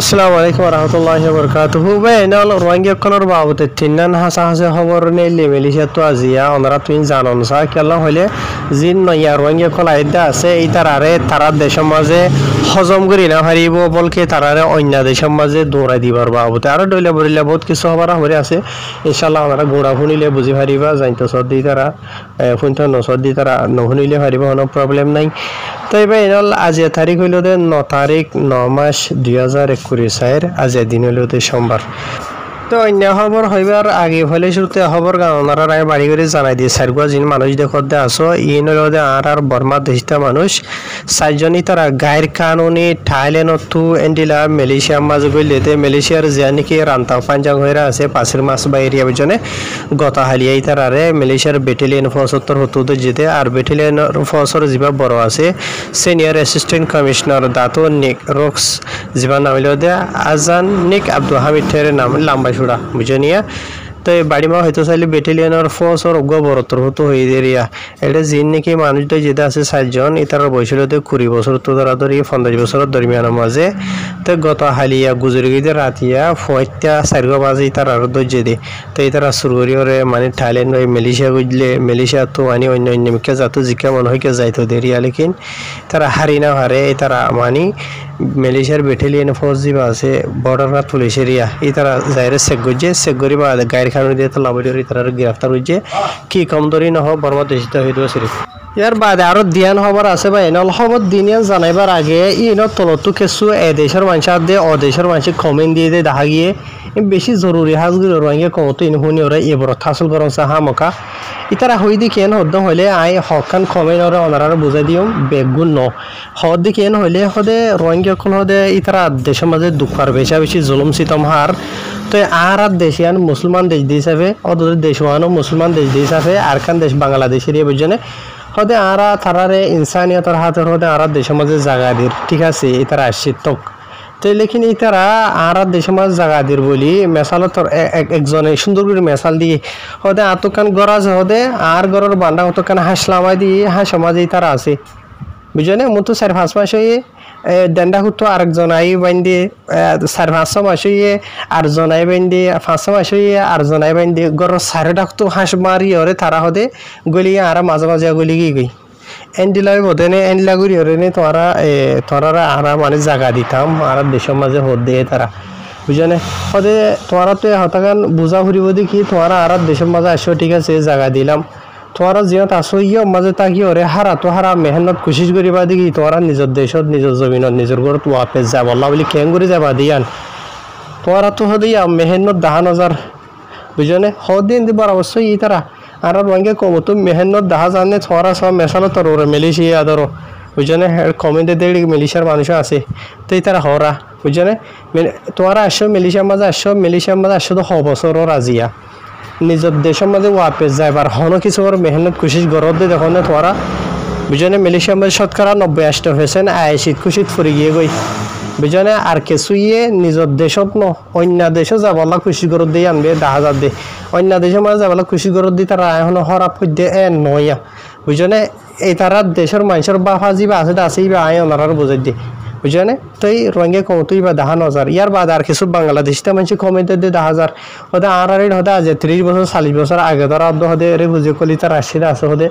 আসসালামু আলাইকুম রহমতুল্লাহি বরকাতুহু বেনাল রোহিঙ্গা কলর বাবতে তিননান হাসা হাসে খবর নেলি মেলিশিয়া তো আজিয়া ওনারা তুই জানন সা কেলা হইলে জিন নয়া রোহিঙ্গা কল আইদা আছে এই তারারে তারা দেশের মাঝে হজম করি না হারিব বলকে তারারে অন্য দেশের মাঝে দৌড়াই দিবার বাবতে আর ডইলে বরিলে বহুত কিছু হবার হরে আছে ইনশাআল্লাহ ওনারা গোড়া শুনিলে বুঝি পারিবা জানতো সর্দি তারা শুনতো নসর্দি তারা নশুনিলে পারিবা কোনো প্রবলেম নাই তাই বেনাল আজি তারিখ হইল 9 তারিখ 9 মাস 2021 আজি দিন হইল সোমবার তো অন্য খবর হইবার আগে ফলে শুরুতে খবর ওনারা রায় বাড়ি করে জানাই দিয়ে সারগুয়া যিনি মানুষ দেখতে আসো ইন হইল আর বর্মা দেশটা মানুষ চারজনই তারা গায়ের কানুনি থাইল্যান্ড এন্ডিলা মালয়েশিয়ার মাঝে গইলেতে মালয়েশিয়ার যে নাকি রান্তা পাঞ্জাং হয়ে আছে পাশের মাছ বা এরিয়া পিছনে গত হালিয়াই তারারে মালয়েশিয়ার ব্যাটালিয়ন ফোর্স হতে যেতে আর ব্যাটালিয়ন ফোর্সর যা বড় আছে সিনিয়র অ্যাসিস্ট্যান্ট কমিশনার দাতো নিক রক্স যা নাম হইল আজান নিক আব্দুল হামিদ ঠেরের নাম লাম্বা ছুড়া বুঝনিয়া তো বাড়ি মা হয়তো চাইলে ব্যাটালিয়নের ফোর্স আর বড়তর হতো হয়ে এরিয়া এটা যিনি নাকি মানুষটা যেটা আছে 4জন এটার বয়স হলো 20 বছর তো ধরা ধরি 15 বছরের দরমিয়ানের মাঝে তো গত হালিয়া গুজরি গিয়ে রাতিয়া 4 বাজে তার আরো দর্জে দে তো এটারা সুরগরিয়রে মানে থাইল্যান্ড মালয়েশিয়া বুঝলে মালয়েশিয়া তো মানে অন্য অন্য মিকে যাতো জিকা মনে হয় কে যাইতো দেরিয়া লেকিন তারা হারি না হারে তারা মানে মালয়েশিয়ার ব্যাটালিয়ন ফোর্স যা আছে বর্ডার পুলিশ এরিয়া এই তারা যাইরে সেগরি বা গায়ের খানো দিয়ে তো লাভরি তারা গ্রেফতার হয়েছে কি কম দরি নহ বর্মা দেশিত হয়ে দেবে ইয়ার বাদে আরো ধ্যান খবর আছে বা এনল খবর দিনিয়ান জানাইবার আগে ইন তলতো কিছু দেশের মানুষ দে অদেশের মানুষ কমেন্ট দিয়ে দে দেখা গিয়ে বেশি জরুরি হাজগুলো রঙে কমতো ইন শুনি ওরা এবার হাসল করং সাহা মকা ইতারা হই দি কেন হদ্দ হইলে আই হকান কমেন্ট ওরা ওনারা বুঝাই দিও বেগুন ন হদ দি কেন হইলে হদে রঙে কোন হদে ইতারা দেশের মাঝে দুঃখার বেশি জুলুম সিতম হার তো আর দেশিয়ান মুসলমান দেশ হিসাবে ওদের দেশওয়ানো মুসলমান দেশ হিসাবে আর খান দেশ বাংলাদেশের বুঝনে হদে আরা তারারে ইনসানিয়তের হাতের হদে আর দেশের মাঝে জায়গা দির ঠিক আছে এটারা আসছে তক তো লেকিন এটারা আর দেশের মাঝে জায়গা দির বলি মেসাল তোর একজনে সুন্দর করে মেসাল দিয়ে হদে আতকান গরাজ হদে আর গরর বান্ডা অতকান হাসলামাই দিয়ে হাস মাঝে তারা আছে বুঝনে মতো 4-5 মাস হয়ে ডেন্ডা হুতো আরেকজন আই বাইন্দে 4-5 মাস হয়ে আরেকজন আই বাইন্দে 5 মাস হয়ে আরেকজন আই বাইন্দে গর সারে ডাকতো হাঁস মারি ওরে তারা হদে গলিয়ে আর মাঝে মাঝে গলি গই এন্ডিলাই বদেনে এন্ডিলা গুরি ওরে তোরা আর মানে জায়গা দিতাম আর দেশের মাঝে হদ দিয়ে তারা বুঝনে হদে তোরা তো হতাকান বুঝা ফুরিব দেখি তোরা আর দেশের মাঝে আসো ঠিক আছে জায়গা দিলাম তোরা জিয়ত আসো ইয়ে মাঝে তাকি ওরে হারা তো হারা মেহনত কোশিশ করিবা দেখি তোরা নিজের দেশত নিজের জমিনত নিজের ঘরত ওয়াপেস যাব আল্লাহ বলি কেন করে যাবা দিয়ান তোরা তো হদিয়া মেহনত 10,000 বুঝনে হদিন দিবার অবশ্যই ই তারা আর রঙে কম তো মেহনত 10,000 নে তোরা সব মেশালো তোর ওরে মালয়েশিয়া ধরো বুঝনে কমেন্টে দেড় মালয়েশিয়ার মানুষ আছে তো এই তারা হরা বুঝনে তোরা আসো মালয়েশিয়ার মাঝে আসো তো 6 বছর রাজিয়া নিজের দেশের মাঝে ওয়াপেস যাইবার হন কিছু মেহনত কোশিশ গরত দিয়ে দেখো না তোরা বুঝনে মালয়েশিয়ার মাঝে শতকরা 90-80% আয়সিত খুশিত ফুরি গিয়ে গই বুঝনে আর কিছু ইয়ে নিজের দেশত ন অন্য দেশে যাবলা খুশি গরত দিয়ে আনবে 10,000 দিয়ে অন্য দেশের মাঝে যাবলা খুশি গরত দিয়ে তারা এখন হরাপ হইতে নয়া বুঝনে এই তারা দেশের মানুষের বাফা যা আছে বা আয় ওনারা বুঝাই দিয়ে বুঝনে তো এই রঙে কমতোই বা 10,000 ইয়ার বাদ আর কিছু বাংলাদেশটা মানুষ কমেন্টে দিয়ে 10,000 হদে আর হদে আজ 30 বছর 40 বছর আগে ধরা হদে রে বুঝে কলি তার আসছে আছে হদে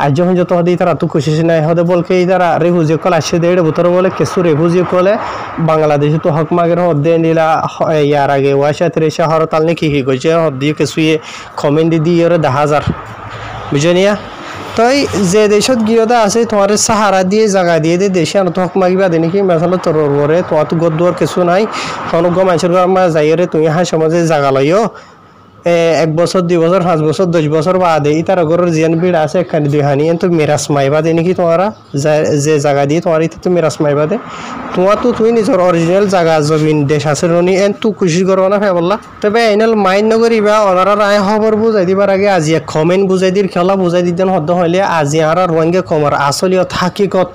আজ যখন যত হদে তারা তো খুশি নাই হদে বলকে এই তারা রে বুঝে কল আসছে দেড় বছর বলে কিছু রে বুঝে কলে বাংলাদেশে তো হক মাগের হদে নিলা ইয়ার আগে 30 শহর তালনে কি কইছে হদে কিছু কমেন্ট দিয়ে ওরে 10,000 বুঝনিয়া তাই যে দেশত গিয়েদা আছে তোমার সাহারা দিয়ে জায়গা দিয়ে দিয়ে দেশে আর তো হক মাগিবা দেনি কি মেসালো তোর ওরে তোমার তো গদ দুয়ার কিছু নাই কোনো মানুষের ঘর যাইরে তুমি হ্যাঁ সমাজে জায়গা লইও 1 বছর 2 বছর 5 বছর 10 বছর বাদে তার ঘরের জিয়ান ভিড় আছে একখানি দুই হানি তো মেরাজ মাইবা দেনি কি তোমরা যে জায়গা দিয়ে তোমার তো মেরাজ মাইবা দে তোমার তো তুই নিজের অরিজিনাল জায়গা জমিন দেশ আছে রনি এন তো খুশি করবো না বললা তবে এনাল মাইন্ড নকরিবা ওনারা রায় খবর বুঝাই দিবার আগে আজি কমেন্ট বুঝাই দির খেলা বুঝাই দিতেন হদ্দ হইলে আজি আর রঙে কমর আসলিও থাকিকত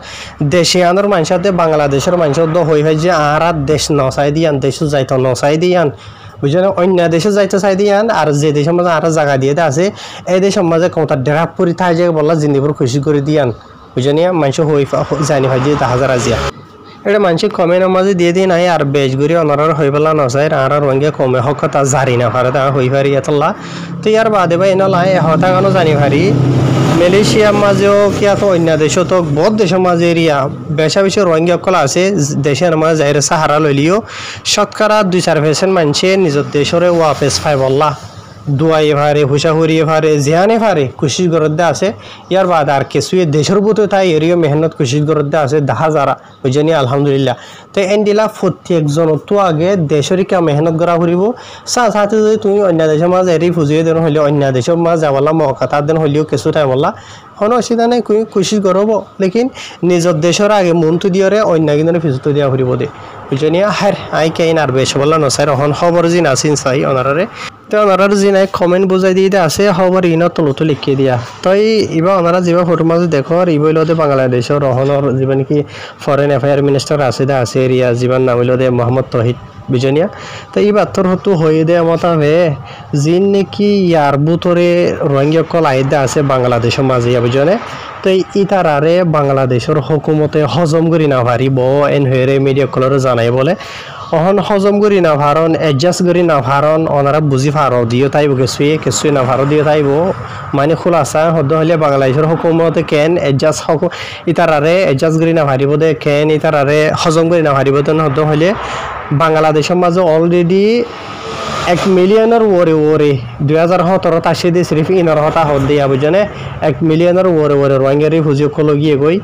দেশে আনার মানুষতে বাংলাদেশের মানুষত হই হয় যে আর দেশ নসাই দিয়ান দেশ যাইতো নসাই দিয়ান বুঝলেন অন্য দেশে যাইতে চাই দিয়ান আর যে দেশের মাঝে আর জায়গা দিয়ে আছে এই দেশের মাঝে কমতা ডেরাপ পরি থাই যে বললা জিন্দিপুর খুশি করে দিয়ান বুঝলিয়া মানুষ হই জানি হয় যে 10,000 আজিয়া এটা মানসিক কমেন্টের মাঝে দিয়ে দিন আই আর বেশ করে অনারার হয়ে পেলা নসাই আর রঙে কমে হক তা জারি না পারে তা হই পারি এতলা তো ইয়ার বাদে ভাই এনা লাই হতা গানো জানি পারি মালয়েশিয়ার মাঝেও কি এত অন্য দেশও তো বহুত দেশের মাঝে এরিয়া বেশা বেশি রোহিঙ্গা কলা আছে দেশের মাঝে যাইরে সাহারা লইলিও শতকরা 2-4% মানুষে নিজের দেশরে ওয়াপেস পাই বললা দুয়াইয়ে পারে হুশাহুরিয়ে পারে জিহানে পারে কোশিশ করতে আছে ইয়ার বাদ আর কিছুই দেশের বুতে তাই এরিও মেহনত কোশিশ করতে আছে দেখা যারা ওই জন্য আলহামদুলিল্লাহ তো এন্ডিলা প্রত্যেকজন তো আগে দেশেরই কে মেহনত করা করিব সাথে যদি তুমি অন্য দেশের মাঝে এরি ফুজিয়ে দেন হলে অন্য দেশের মাঝে যাবলা মৌকা তার দিন হলেও কিছু টাইম বললা কোনো অসুবিধা নাই কোশিশ করব লেকিন নিজের দেশের আগে মনটো দিয়রে অন্য কিন্তু ফিজতো দিয়া করিব দে বুঝনি হার আই কেন আর বেশ বললা নসাই এখন খবর জিন আসিন চাই অনারে তো ওনারা যিনাই কমেন্ট বুঝাই দিয়ে আছে খবর ইন তলতো লিখি দিয়া তই এবার ওনারা যা ফটো মাঝে দেখো আর ইবইলদে বাংলাদেশের রহনের যা নাকি ফরেন অ্যাফেয়ার মিনিস্টার আছে এরিয়া জীবন নাম হইল দে মোহাম্মদ তহিদ বুঝনিয়া তো এই বাত্তর হতো হয়ে দে মতাবে যিন নাকি ইয়ার বুতরে রোহিঙ্গা কল আইদা আছে বাংলাদেশের মাঝে বুঝনে তো ইতারারে বাংলাদেশের হুকুমতে হজম করি না পারিব এন হয়ে মিডিয়া কলর জানাই বলে অহন হজম করি না ভারণ এডজাস্ট করি না ভারণ ওনারা বুঝি ফারো দিও তাইব কিছুই না ফারো দিও তাইব মানে খোলাসা হদ্দ হলে বাংলাদেশের হুকুমতে কেন এডজাস্ট ইতারারে এডজাস্ট করি না পারিব দে কেন ইতারারে হজম করি না পারিব তেন হদ্দ হলে বাংলাদেশের মাঝে অলরেডি 1 মিলিয়নের ওরে 2017 আসে দিয়ে সিরিফ ইনর হতা হদ দিয়া বুঝনে 1 মিলিয়নের ওরে রোহিঙ্গারি ফুজিও কলগিয়ে গই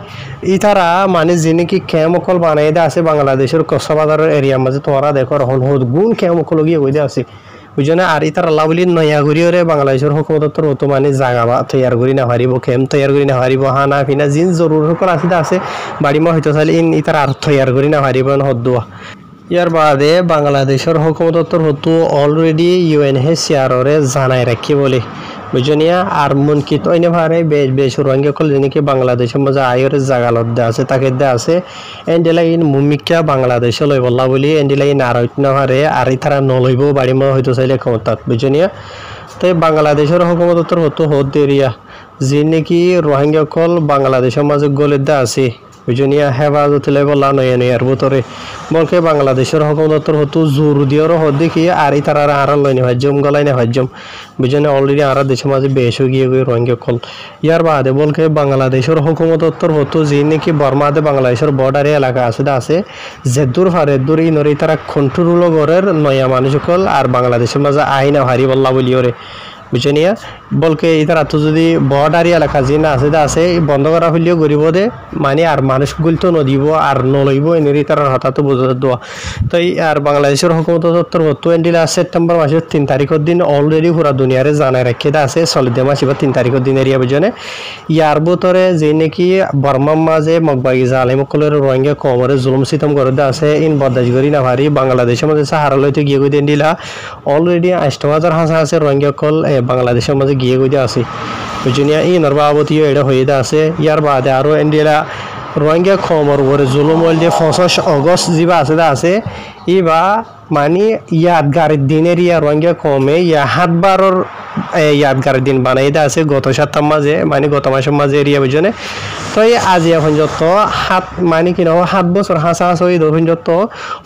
ইতারা মানে যিনি কি ক্যামকল বানাই দে আছে বাংলাদেশের কক্সবাজারের এরিয়ার মাঝে তোরা দেখো রহন হদ গুণ ক্যামকলগিয়ে গই দে আছে বুঝনে আর ইতার আল্লাহ বলি নয়া ঘুরিওরে বাংলাদেশের হুকুমত তো মানে জাগাবা তৈয়ার করি না হারিব খেম তৈয়ার করি না হারিব হানা ফিনা জিন জরুর সকল আছে বাড়ি মা হইতে চাইলে ইতার আর তৈয়ার করি না হারিব হদ্দুয়া ইয়ার বাদে বাংলাদেশের হুকুমতর হতো অলরেডি ইউএনএইচসিআরে জানাই রাখি বলে বুঝনিয়া আর মনকি তো এনে ভারে বেশ রোহিঙ্গা কল যেনিকে বাংলাদেশের মাঝে আয়ের জাগালত দে আছে তাকে দে আছে এন্ডেলাইন মুমিকা বাংলাদেশে লই বললা বলি এন্ডেলাইন আর না ভারে আর ইতারা নলইব বাড়ি মা হইতো চাইলে ক্ষমতাত বুঝনিয়া তাই বাংলাদেশের হুকুমতর হতো হদ এরিয়া যে নাকি রোহিঙ্গা কল বাংলাদেশের মাঝে গলে দে আছে বুঝনিয়া হেফাজত লাই বললা নয়ার ভিতরে বলকে বাংলাদেশের হুকুমতর হতো জোর দিয়ের হদ দেখি আর তারা আর লইনি ভাজ্যম গলাই না ভাজ্যম বুঝনে অলরেডি আর দেশের মাঝে বেশ গিয়ে গিয়ে রোহিঙ্গা কল ইয়ার বাদে বলকে বাংলাদেশের হুকুমতর হতো যে নাকি বর্মাতে বাংলাদেশের বর্ডারে এলাকা আছে যেদূর হারে দূর ইনরে তারা কন্ট্রোল ঘরের নয়া মানুষ কল আর বাংলাদেশের মাঝে আইনা হারি বললা বলিওরে বুঝনিয়া বলকে ইতারা তো যদি বর্ডারি এলাকা যে না আছে বন্ধ করা হইলেও গরিব দে মানে আর মানুষ গুলতো নদিব আর নলইব এনেরি তার হঠাৎ বোঝা দোয়া তো আর বাংলাদেশের হুকুমত দপ্তর হতো এন্ডিলা সেপ্টেম্বর মাসের 3 তারিখের দিন অলরেডি পুরা দুনিয়ারে জানাই রাখে আছে সলিদে মাস এবার 3 তারিখের দিন এরিয়া বুঝনে ইয়ার ভিতরে যে নাকি বর্মার মাঝে মগবাগি জালেমকলের রোহিঙ্গা কমরে জুলুম সিতম করে আছে ইন বরদাস্ত করি না পারি বাংলাদেশের মধ্যে সাহারা লইতে গিয়ে গই এন্ডিলা অলরেডি 8000 হাসা আছে রোহিঙ্গা কল বাংলাদেশের মাঝে গিয়ে গই আছে বুঝনিয়া ই নরবাবতীয় এটা হয়ে আছে ইয়ার বাদে আরও এন্ডিলা রোহিঙ্গা কমর ওরে জুলুম হইলে 25 আগস্ট যা আছে ইবা মানে ইয়াদগারের দিনের ইয়া রোহিঙ্গা কমে ইয়া হাতবারর ইয়াদগারের দিন বানাই দে আছে গত সপ্তাহ মাঝে মানে গত মাসের মাঝে এরিয়া বুঝনে তো আজি এখন যত হাত মানে কি না 7 বছর হাসা হয়ে ধরুন যত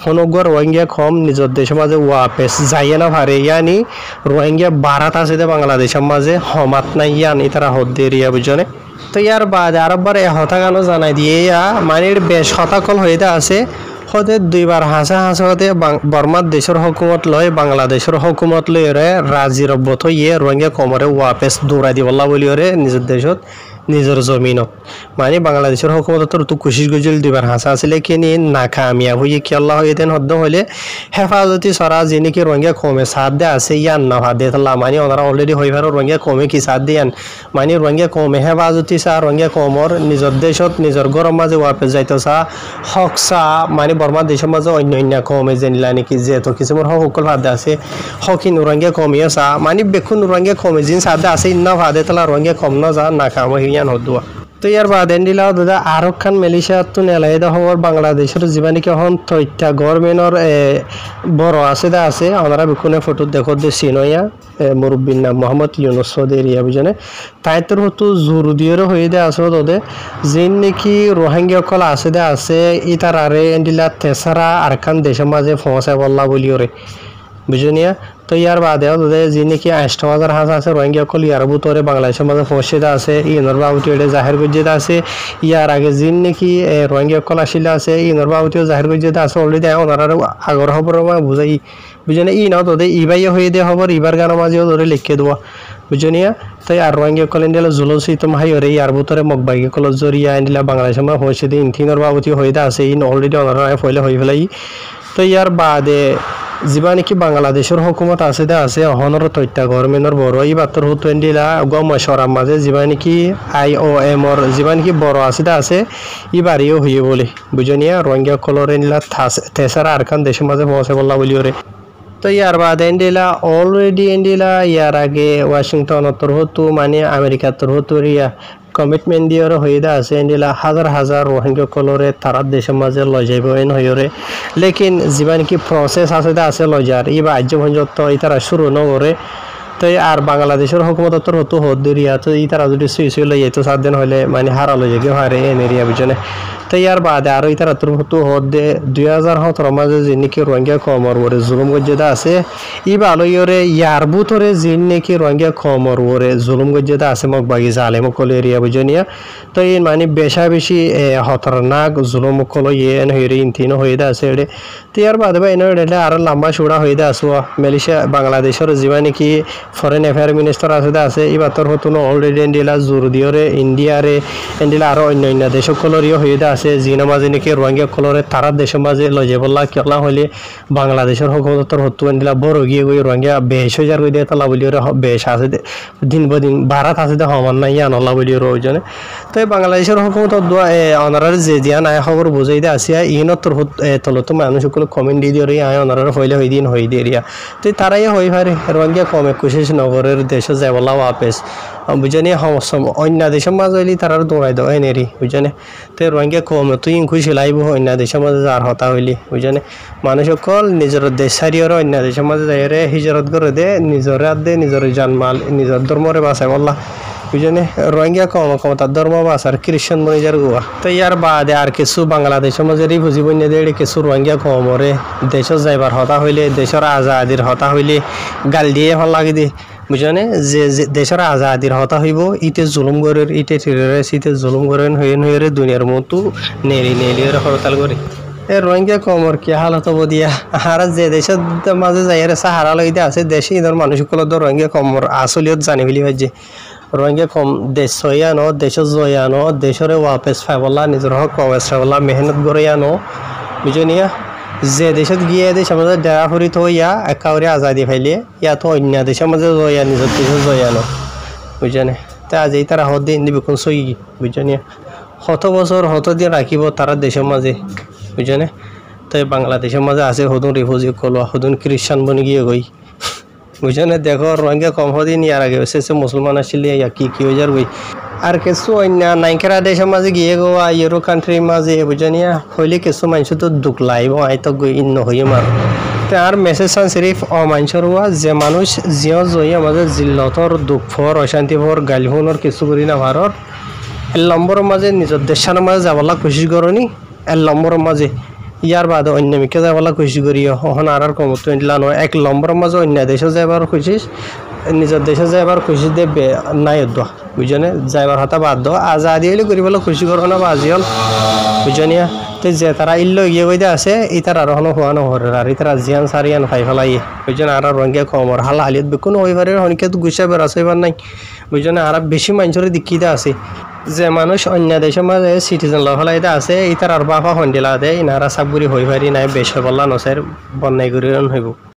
হনগর রোহিঙ্গা কম নিজের দেশের মাঝে ওয়াপেস যাইয়ে না পারে ইয়ানি রোহিঙ্গা বারাত আছে বাংলাদেশের মাঝে হমাত নাই ইয়ানি তারা হদ এরিয়া বুঝনে তো ইয়ার বাদে আরববার হতাগানো জানাই দিয়ে ইয়া মানে বেশ হতাকল হয়ে আছে হতে 2 বার হাসা হতে বর্মার দেশের হুকুমত লয় বাংলাদেশের হুকুমত লইরে রাজি রব্বত ইয়ে রোহিঙ্গা কমরে ওয়াপেস দৌড়াই দি বললা বলিওরে নিজের দেশত নিজের জমিনত মানে বাংলাদেশের হুকুমতর তো কোশিশ গজল 2 বার হাসা আসলে কিনি নাকামিয়াব হয়ে কি আল্লাহ হয়ে দেন হদ্দ হলে হেফাজতি সরা যিনি কি রোহিঙ্গা কমে সাথ দে আছে ইয়ান না ভাদে তাল্লা মানে ওনারা অলরেডি হয়ে ভার রোহিঙ্গা কমে কি সাথ দিয়ান মানে রোহিঙ্গা কমে হেফাজতি সা রোহিঙ্গা কমর নিজের দেশত নিজের গরম মাঝে ওয়াপেস যাইতো সা হক সা মানে বর্মা দেশের মাঝে অন্য কমে জেনিলা নাকি যেহেতু কিছুমান সকল ভাদে আছে হকিন রোহিঙ্গা কমিয়ে সা মানে বেকুন রোহিঙ্গা কমে জিন সাথে আছে ইন্না ভাদে তালা রোহিঙ্গা কম না যা নাকাম ইয়ান হদুয়া তো ইয়ার বাদ এন্ডিলা দাদা আরব খান মালয়েশিয়া তো নেলাইদা খবর বাংলাদেশের জীবানিকে হন তৈত্যা গভর্নমেন্টর বড় আছে আমরা বিকুনে ফটো দেখো দে সিনয়া মুরব্বীর নাম মোহাম্মদ ইউনুস সৌদি এরিয়া বুঝনে তাই তোর হতো জোর দিয়ে হয়ে দে আসো তোদের যেন নাকি রোহিঙ্গা কল আছে ইতার আরে এন্ডিলা তেসারা আরখান দেশের মাঝে ফসাই বললা বলি ওরে বুঝনিয়া তো ইয়ার বাদেও তোদের যে নাকি ৮০০০ হাঁস আছে রোহিঙ্গা কল ইয়ার ভিতরে বাংলাদেশের মাঝে ফসিদা আছে ইনর বাবুটি এটা জাহের গজ্জেদা আছে ইয়ার আগে যিন নাকি রোহিঙ্গা কল আসিলা আছে ইনর বাবুটিও জাহের গজ্জেদা আছে অলরেডি ওনারা আগর খবর বুঝাই বুঝনে ই নাও তোদের ইবাই হয়ে দে খবর ইবার গানের মাঝেও ধরে লিখে দেওয়া বুঝনিয়া তাই আর রোহিঙ্গা কল ইন্ডিয়া জুলসি তো মাহাই ওরে ইয়ার ভিতরে মগবাইকে কল জরিয়া ইন্ডিয়া বাংলাদেশের মাঝে ফসিদে ইনথিনর বাবুটি হয়ে দা আছে ইন অলরেডি ওনারা ফলে হয়ে ফেলাই তো ইয়ার বাদে যিবা নাকি বাংলাদেশের হুকুমত আছে অহনর তথ্য গভর্নমেন্টর বড় এই বাতর হতো এন্ডিলা গমশরার মাঝে যিবা নাকি IOM ওর যিবা নাকি বড় আছে ই বাড়িও হইয়ে বলে বুঝনিয়া রোহিঙ্গা কলর এন্ডিলা তেসারা আরখান দেশের মাঝে পৌঁছে বললা বলি ওরে তো ইয়ার বাদ এন্ডিলা অলরেডি এন্ডিলা ইয়ার আগে ওয়াশিংটন হতো মানে আমেরিকার হতো রিয়া কমিটমেন্ট দিয়ে হয়ে দা আছে এন্ডিলা হাজার রোহিঙ্গা কলরে তারা দেশের মাঝে লই যাইব এন হইরে লেকিন যিবা নাকি প্রসেস আছে লই যার ইবা আজ্য ভঞ্জত ইতারা শুরু নগরে তো আর বাংলাদেশের হুকুমত হতো হদ দিরিয়া তো ইতারা যদি সুই লই যেত 7 দিন হলে মানে হারা লই যাবে হারে এন এরিয়া বুঝনে তো ইয়ার বাদে আর ইতারা হতো হদ দে 2017 মাঝে যে নাকি রোহিঙ্গা কমর ওরে জুলুম গজ্জেদা আছে ইবা আলোয়রে ইয়ার বুতরে যে নাকি রোহিঙ্গা কমর ওরে জুলুম গজ্জেদা আছে মগ বাগি জালেম কল এরিয়া বুঝনিয়া তো এই মানে বেশি খতরনাক জুলুম কল এন হইরে ইনতিনো হয়ে দা আছে এডে তো ইয়ার বাদে বা এনে আর লম্বা চূড়া হয়ে দা আসো মালয়েশিয়া বাংলাদেশের যিবা নাকি ফরেন অ্যাফেয়ার মিনিস্টার আছে ইবাতর হতো অলরেডি এন্ডিলা জোর দিয়রে ইন্ডিয়ারে এন্ডিলা আরো অন্য দেশ কলরিও হয়ে দা আছে জিনা মাঝে নাকি রোহিঙ্গা কলরে তারা দেশের মাঝে লই যাবলা কেলা হলে বাংলাদেশের হুকুমতর হতো এন্ডিলা বড় গিয়ে গই রোহিঙ্গা ২০,০০০ কই দিয়ে তালা বলি ওরে বেশ আছে দিন বদিন ভারত আছে দে হমান নাই আনলা বলি ওর ওইজনে তো বাংলাদেশের হুকুমত অনারার যে দিয়া নাই খবর বুঝাই দে আসিয়া ইনতর তলতো মানুষ সকল কমেন্ট দিয়ে দিয়ে আয় অনারার হইলে হই দিন হই দিয়ে রিয়া তো তারাই হই পারে রোহিঙ্গা কমে কুশিস নগরের দেশে যাবলা ওয়াপেস বুঝানি অন্য দেশের মাঝে হইলে তারা দৌড়াই দেওয়া নেরি বুঝানে তো রোহিঙ্গা কমে তুই খুশি লাইব অন্য দেশের মাঝে যার হতা হইলি বুঝানে মানুষ সকল নিজের দেশ সারিয়র অন্য দেশের মাঝে যাইরে হিজরত করে দে নিজের হাত দে নিজের জানমাল নিজের ধর্মরে বাঁচাই বললা বুঝনে রোহিঙ্গা কম তার ধর্ম বাঁচার খ্রিস্টান মনিজার গোয়া তো ইয়ার বাদে আর কিছু বাংলাদেশের মাঝে বুঝি বন্য দিয়ে কিছু রোহিঙ্গা কমরে দেশত যাইবার হতা হইলে দেশের আজাদির হতা হইলে গাল দিয়ে ভাল লাগে দিয়ে বুঝনে যে দেশের আজাদির হতা হইব ইতে জুলুম গরের ইতে টেররিস্ট ইতে জুলুম গরেন হয়ে দুনিয়ার মতো নেড়ি হরতাল করে রোহিঙ্গা কমর কি হালত হব দিয়া আর যে দেশের মাঝে যাইরে সাহারা লইতে আছে দেশে ইধর মানুষগুলো রোহিঙ্গা কমর আসলিয়ত জানি বলি ভাইছে রোহিঙ্গা কম দেশ সয়ানো দেশ জয়ানো দেশরে ওয়াপেস ফাইবলা নিজের হক ওয়াপেস ফাইবলা মেহনত গড়িয়ানো বুঝনিয়া যে দেশত গিয়ে দেশের মাঝে ডেরা ফুরি থইয়া একাউরে আজাদি ফাইলে ইয়াতো অন্য দেশের মাঝে জয়া নিজের দেশে জয়ানো বুঝনে তা আজি তারা হদ দিন দিবি কোন সই বুঝনিয়া শত বছর দিন রাখিব তারা দেশের মাঝে বুঝনে তাই বাংলাদেশের মাঝে আছে হদুন রিফিউজি কলোয়া হদুন খ্রিস্টান বনি গিয়ে গই বুঝনে দেখো রোহিঙ্গা কম হদিন ইয়ার আগে হয়েছে মুসলমান আসলে কি হয়ে যার গই আর কিছু অন্য নাইকেরা দেশের মাঝে গিয়ে গোয়া ইউরো কান্ট্রির মাঝে বুঝনিয়া হইলে কিছু মানুষ তো দুঃখ লাইব আই তো ইন্ন হয়ে মার আর মেসেজ সিরিফ অমাঞ্চর হওয়া যে মানুষ জিও জয়ী আমাদের জিল্লতর দুঃখর অশান্তিভর গালিহনের কিছু করি না ভারত নম্বরের মাঝে নিজের দেশের মাঝে যাবলা কোশিশ করনি নম্বরের মাঝে ইয়ার বাদে অন্য মিকে যাবলা কোশিশ করি হন আর কমত নয় 1 নম্বরের মাঝে অন্য দেশে যাবার কোশিশ নিজের দেশে যাবার কোশিশ দেবে নাই দোয়া বুঝনে যাইবার হতা বাদ দো আজাদি হইলে করিবলে খুশি করো না বা আজিয়ল বুঝনিয়া তো যে তারা ইল্লো গিয়ে কইতে আছে ইতার আর হনো হওয়া নহরে আর ইতারা জিয়ান সারিয়ান খাই ফেলাই বুঝনে আর রঙে কমর হাল হালিয়ত বেকুন হইবারে হনিকে তো গুছা বেরাসইবার নাই বুঝনে আর বেশি মানুষের দিকিতে আছে যে মানুষ অন্য দেশের মাঝে সিটিজেন লফলাইতে আছে ইতার আর বাফা হন্ডিলা দেয় ইনারা সাবগুড়ি হইবারি নাই বেশ বললা নসের বন্যাই করি হইব